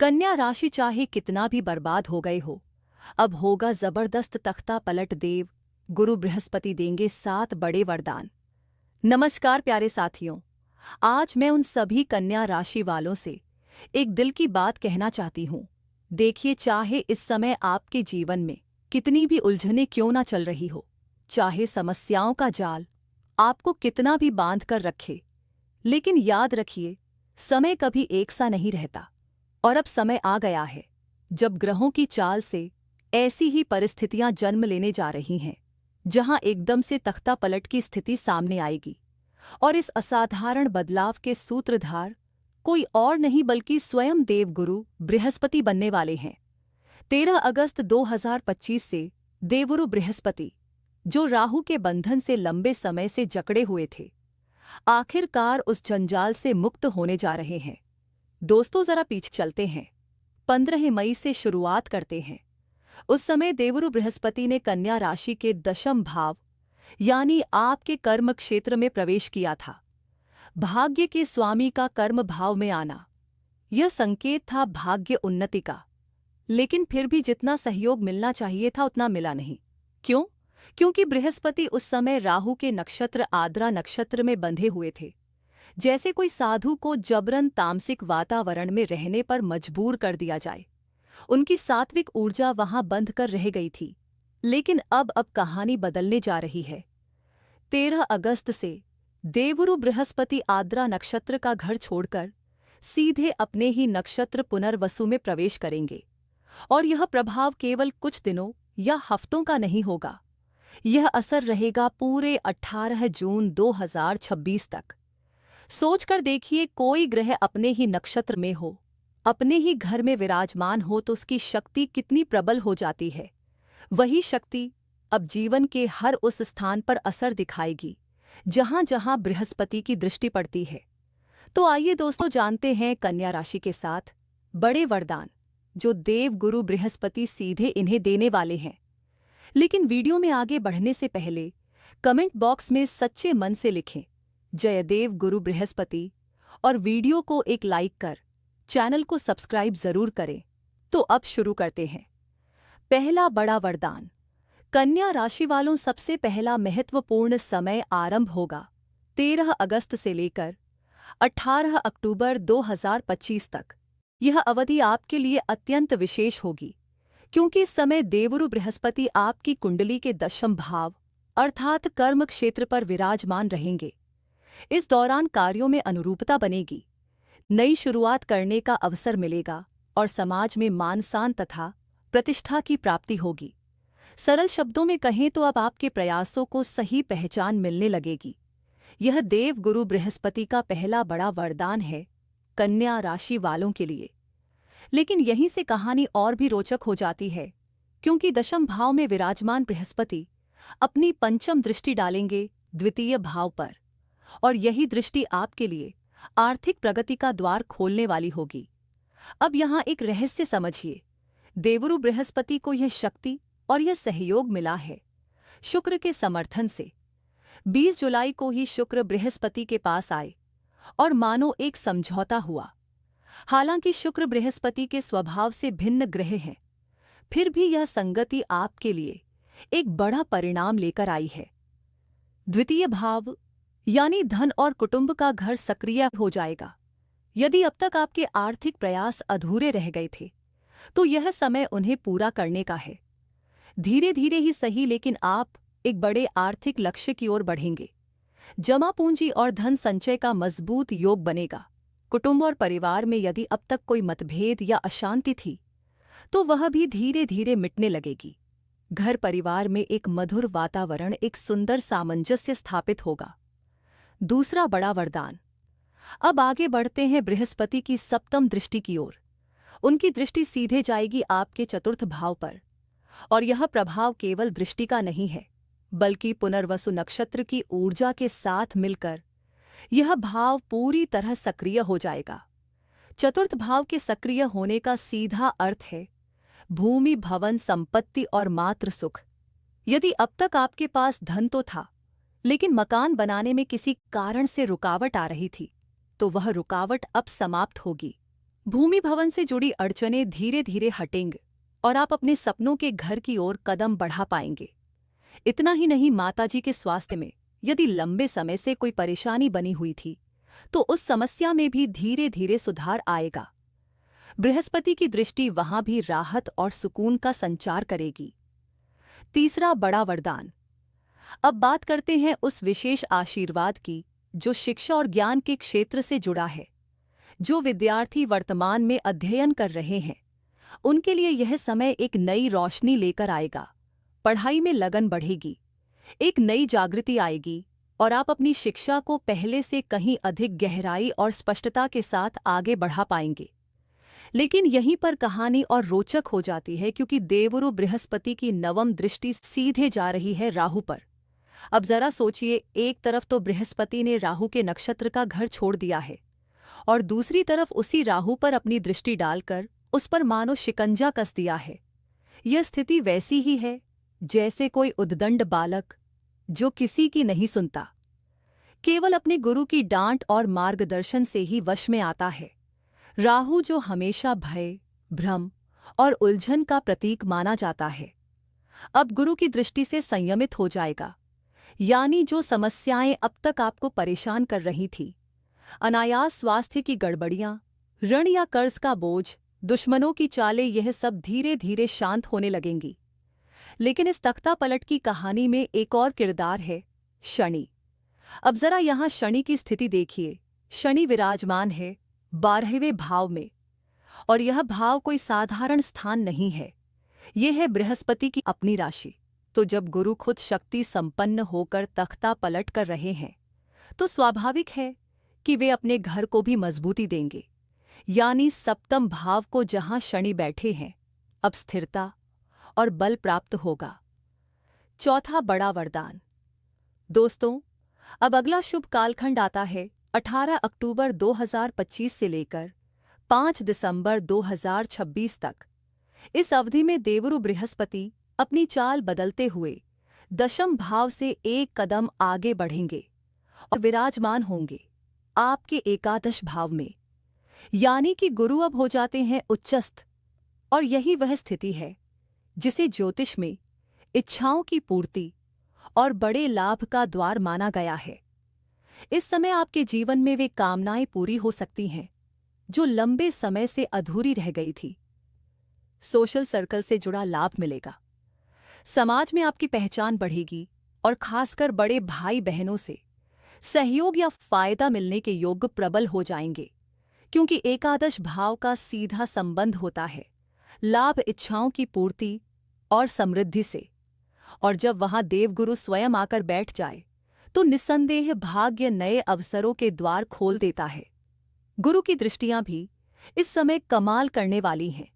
कन्या राशि चाहे कितना भी बर्बाद हो गए हो, अब होगा जबरदस्त तख्ता पलट। देव गुरु बृहस्पति देंगे 7 बड़े वरदान। नमस्कार प्यारे साथियों, आज मैं उन सभी कन्या राशि वालों से एक दिल की बात कहना चाहती हूँ। देखिए, चाहे इस समय आपके जीवन में कितनी भी उलझनें क्यों ना चल रही हो, चाहे समस्याओं का जाल आपको कितना भी बांध कर रखे, लेकिन याद रखिए, समय कभी एक सा नहीं रहता। और अब समय आ गया है जब ग्रहों की चाल से ऐसी ही परिस्थितियां जन्म लेने जा रही हैं, जहां एकदम से तख्ता पलट की स्थिति सामने आएगी। और इस असाधारण बदलाव के सूत्रधार कोई और नहीं बल्कि स्वयं देवगुरु बृहस्पति बनने वाले हैं। 13 अगस्त 2025 से देवगुरु बृहस्पति, जो राहु के बंधन से लंबे समय से जकड़े हुए थे, आखिरकार उस जंजाल से मुक्त होने जा रहे हैं। दोस्तों, जरा पीछे चलते हैं। 15 मई से शुरुआत करते हैं। उस समय देवगुरु बृहस्पति ने कन्या राशि के दशम भाव यानी आपके कर्म क्षेत्र में प्रवेश किया था। भाग्य के स्वामी का कर्म भाव में आना यह संकेत था भाग्य उन्नति का, लेकिन फिर भी जितना सहयोग मिलना चाहिए था उतना मिला नहीं। क्यों? क्योंकि बृहस्पति उस समय राहु के नक्षत्र आद्रा नक्षत्र में बंधे हुए थे। जैसे कोई साधु को जबरन तामसिक वातावरण में रहने पर मजबूर कर दिया जाए। उनकी सात्विक ऊर्जा वहां बंध कर रह गई थी। लेकिन अब कहानी बदलने जा रही है। 13 अगस्त से देवगुरु बृहस्पति आद्रा नक्षत्र का घर छोड़कर सीधे अपने ही नक्षत्र पुनर्वसु में प्रवेश करेंगे। और यह प्रभाव केवल कुछ दिनों या हफ्तों का नहीं होगा, यह असर रहेगा पूरे 18 जून 2026 तक। सोचकर देखिए, कोई ग्रह अपने ही नक्षत्र में हो, अपने ही घर में विराजमान हो तो उसकी शक्ति कितनी प्रबल हो जाती है। वही शक्ति अब जीवन के हर उस स्थान पर असर दिखाएगी जहां जहां बृहस्पति की दृष्टि पड़ती है। तो आइए दोस्तों, जानते हैं कन्या राशि के साथ बड़े वरदान जो देव गुरु बृहस्पति सीधे इन्हें देने वाले हैं। लेकिन वीडियो में आगे बढ़ने से पहले कमेंट बॉक्स में सच्चे मन से लिखें जयदेव गुरु बृहस्पति, और वीडियो को एक लाइक कर चैनल को सब्सक्राइब जरूर करें। तो अब शुरू करते हैं। पहला बड़ा वरदान। कन्या राशि वालों, सबसे पहला महत्वपूर्ण समय आरंभ होगा 13 अगस्त से लेकर 18 अक्टूबर 2025 तक। यह अवधि आपके लिए अत्यंत विशेष होगी, क्योंकि इस समय देवगुरु बृहस्पति आपकी कुंडली के दशम भाव अर्थात कर्म क्षेत्र पर विराजमान रहेंगे। इस दौरान कार्यों में अनुरूपता बनेगी, नई शुरुआत करने का अवसर मिलेगा और समाज में मान सम्मान तथा प्रतिष्ठा की प्राप्ति होगी। सरल शब्दों में कहें तो अब आपके प्रयासों को सही पहचान मिलने लगेगी। यह देव गुरु बृहस्पति का पहला बड़ा वरदान है कन्या राशि वालों के लिए। लेकिन यहीं से कहानी और भी रोचक हो जाती है, क्योंकि दशम भाव में विराजमान बृहस्पति अपनी पंचम दृष्टि डालेंगे द्वितीय भाव पर, और यही दृष्टि आपके लिए आर्थिक प्रगति का द्वार खोलने वाली होगी। अब यहाँ एक रहस्य समझिए। देवगुरु बृहस्पति को यह शक्ति और यह सहयोग मिला है शुक्र के समर्थन से। 20 जुलाई को ही शुक्र बृहस्पति के पास आए और मानो एक समझौता हुआ। हालांकि शुक्र बृहस्पति के स्वभाव से भिन्न ग्रह हैं, फिर भी यह संगति आपके लिए एक बड़ा परिणाम लेकर आई है। द्वितीय भाव यानी धन और कुटुंब का घर सक्रिय हो जाएगा। यदि अब तक आपके आर्थिक प्रयास अधूरे रह गए थे, तो यह समय उन्हें पूरा करने का है। धीरे धीरे ही सही, लेकिन आप एक बड़े आर्थिक लक्ष्य की ओर बढ़ेंगे। जमा पूंजी और धन संचय का मजबूत योग बनेगा। कुटुंब और परिवार में यदि अब तक कोई मतभेद या अशांति थी, तो वह भी धीरे धीरे मिटने लगेगी। घर परिवार में एक मधुर वातावरण, एक सुंदर सामंजस्य स्थापित होगा। दूसरा बड़ा वरदान। अब आगे बढ़ते हैं बृहस्पति की सप्तम दृष्टि की ओर। उनकी दृष्टि सीधे जाएगी आपके चतुर्थ भाव पर, और यह प्रभाव केवल दृष्टि का नहीं है, बल्कि पुनर्वसु नक्षत्र की ऊर्जा के साथ मिलकर यह भाव पूरी तरह सक्रिय हो जाएगा। चतुर्थ भाव के सक्रिय होने का सीधा अर्थ है भूमि, भवन, संपत्ति और मातृ सुख। यदि अब तक आपके पास धन तो था, लेकिन मकान बनाने में किसी कारण से रुकावट आ रही थी, तो वह रुकावट अब समाप्त होगी। भूमि भवन से जुड़ी अड़चनें धीरे धीरे हटेंगी और आप अपने सपनों के घर की ओर कदम बढ़ा पाएंगे। इतना ही नहीं, माताजी के स्वास्थ्य में यदि लंबे समय से कोई परेशानी बनी हुई थी तो उस समस्या में भी धीरे धीरे सुधार आएगा। बृहस्पति की दृष्टि वहां भी राहत और सुकून का संचार करेगी। तीसरा बड़ा वरदान। अब बात करते हैं उस विशेष आशीर्वाद की जो शिक्षा और ज्ञान के क्षेत्र से जुड़ा है। जो विद्यार्थी वर्तमान में अध्ययन कर रहे हैं उनके लिए यह समय एक नई रोशनी लेकर आएगा। पढ़ाई में लगन बढ़ेगी, एक नई जागृति आएगी और आप अपनी शिक्षा को पहले से कहीं अधिक गहराई और स्पष्टता के साथ आगे बढ़ा पाएंगे। लेकिन यहीं पर कहानी और रोचक हो जाती है, क्योंकि देवगुरु बृहस्पति की नवम दृष्टि सीधे जा रही है राहु पर। अब जरा सोचिए, एक तरफ तो बृहस्पति ने राहु के नक्षत्र का घर छोड़ दिया है और दूसरी तरफ उसी राहु पर अपनी दृष्टि डालकर उस पर मानो शिकंजा कस दिया है। यह स्थिति वैसी ही है जैसे कोई उद्दंड बालक जो किसी की नहीं सुनता, केवल अपने गुरु की डांट और मार्गदर्शन से ही वश में आता है। राहु जो हमेशा भय, भ्रम और उलझन का प्रतीक माना जाता है, अब गुरु की दृष्टि से संयमित हो जाएगा। यानी जो समस्याएं अब तक आपको परेशान कर रही थी, अनायास स्वास्थ्य की गड़बड़ियां, ऋण या कर्ज का बोझ, दुश्मनों की चालें, यह सब धीरे धीरे शांत होने लगेंगी। लेकिन इस तख्ता पलट की कहानी में एक और किरदार है, शनि। अब जरा यहां शनि की स्थिति देखिए। शनि विराजमान है 12वें भाव में, और यह भाव कोई साधारण स्थान नहीं है, यह है बृहस्पति की अपनी राशि। तो जब गुरु खुद शक्ति संपन्न होकर तख्ता पलट कर रहे हैं तो स्वाभाविक है कि वे अपने घर को भी मजबूती देंगे। यानी सप्तम भाव को जहां शनि बैठे हैं, अब स्थिरता और बल प्राप्त होगा। चौथा बड़ा वरदान। दोस्तों, अब अगला शुभ कालखंड आता है 18 अक्टूबर 2025 से लेकर 5 दिसंबर 2026 तक। इस अवधि में देवगुरु बृहस्पति अपनी चाल बदलते हुए दशम भाव से एक कदम आगे बढ़ेंगे और विराजमान होंगे आपके एकादश भाव में। यानी कि गुरु अब हो जाते हैं उच्चस्थ, और यही वह स्थिति है जिसे ज्योतिष में इच्छाओं की पूर्ति और बड़े लाभ का द्वार माना गया है। इस समय आपके जीवन में वे कामनाएं पूरी हो सकती हैं जो लंबे समय से अधूरी रह गई थी। सोशल सर्कल से जुड़ा लाभ मिलेगा, समाज में आपकी पहचान बढ़ेगी और खासकर बड़े भाई बहनों से सहयोग या फायदा मिलने के योग प्रबल हो जाएंगे, क्योंकि एकादश भाव का सीधा संबंध होता है लाभ, इच्छाओं की पूर्ति और समृद्धि से। और जब वहां देवगुरु स्वयं आकर बैठ जाए तो निस्संदेह भाग्य नए अवसरों के द्वार खोल देता है। गुरु की दृष्टियां भी इस समय कमाल करने वाली हैं।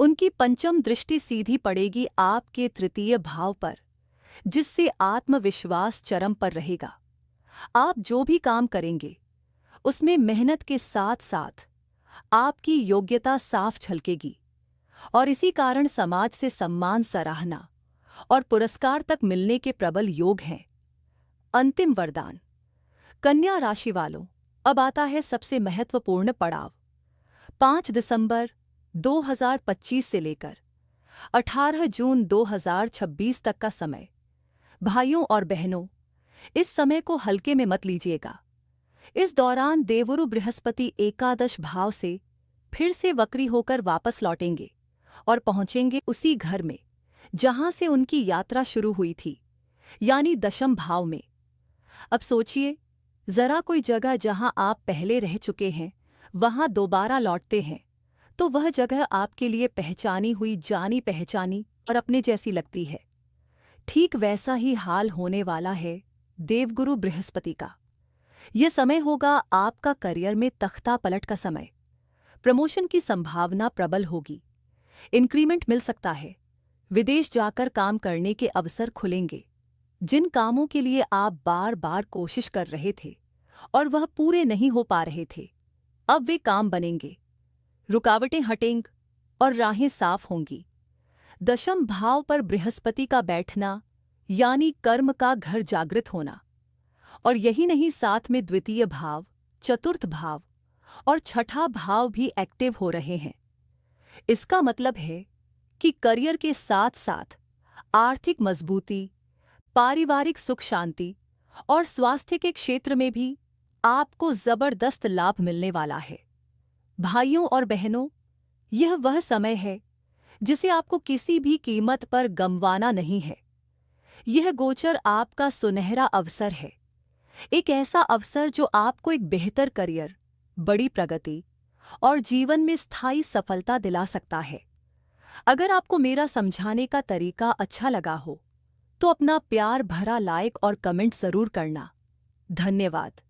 उनकी पंचम दृष्टि सीधी पड़ेगी आपके तृतीय भाव पर, जिससे आत्मविश्वास चरम पर रहेगा। आप जो भी काम करेंगे उसमें मेहनत के साथ साथ आपकी योग्यता साफ झलकेगी और इसी कारण समाज से सम्मान, सराहना और पुरस्कार तक मिलने के प्रबल योग हैं। अंतिम वरदान। कन्या राशि वालों, अब आता है सबसे महत्वपूर्ण पड़ाव। 5 दिसंबर 2025 से लेकर 18 जून 2026 तक का समय। भाइयों और बहनों, इस समय को हल्के में मत लीजिएगा। इस दौरान देवगुरु बृहस्पति एकादश भाव से फिर से वक्री होकर वापस लौटेंगे और पहुंचेंगे उसी घर में जहां से उनकी यात्रा शुरू हुई थी, यानी दशम भाव में। अब सोचिए, जरा कोई जगह जहां आप पहले रह चुके हैं वहां दोबारा लौटते हैं तो वह जगह आपके लिए पहचानी हुई, जानी पहचानी और अपने जैसी लगती है। ठीक वैसा ही हाल होने वाला है देवगुरु बृहस्पति का। यह समय होगा आपका करियर में तख्ता पलट का समय। प्रमोशन की संभावना प्रबल होगी, इंक्रीमेंट मिल सकता है, विदेश जाकर काम करने के अवसर खुलेंगे। जिन कामों के लिए आप बार बार कोशिश कर रहे थे और वह पूरे नहीं हो पा रहे थे, अब वे काम बनेंगे, रुकावटें हटेंगी और राहें साफ होंगी। दशम भाव पर बृहस्पति का बैठना यानी कर्म का घर जागृत होना, और यही नहीं, साथ में द्वितीय भाव, चतुर्थ भाव और छठा भाव भी एक्टिव हो रहे हैं। इसका मतलब है कि करियर के साथ साथ आर्थिक मजबूती, पारिवारिक सुख शांति और स्वास्थ्य के क्षेत्र में भी आपको जबरदस्त लाभ मिलने वाला है। भाइयों और बहनों, यह वह समय है जिसे आपको किसी भी कीमत पर गंवाना नहीं है। यह गोचर आपका सुनहरा अवसर है, एक ऐसा अवसर जो आपको एक बेहतर करियर, बड़ी प्रगति और जीवन में स्थायी सफलता दिला सकता है। अगर आपको मेरा समझाने का तरीका अच्छा लगा हो तो अपना प्यार भरा लाइक और कमेंट जरूर करना। धन्यवाद।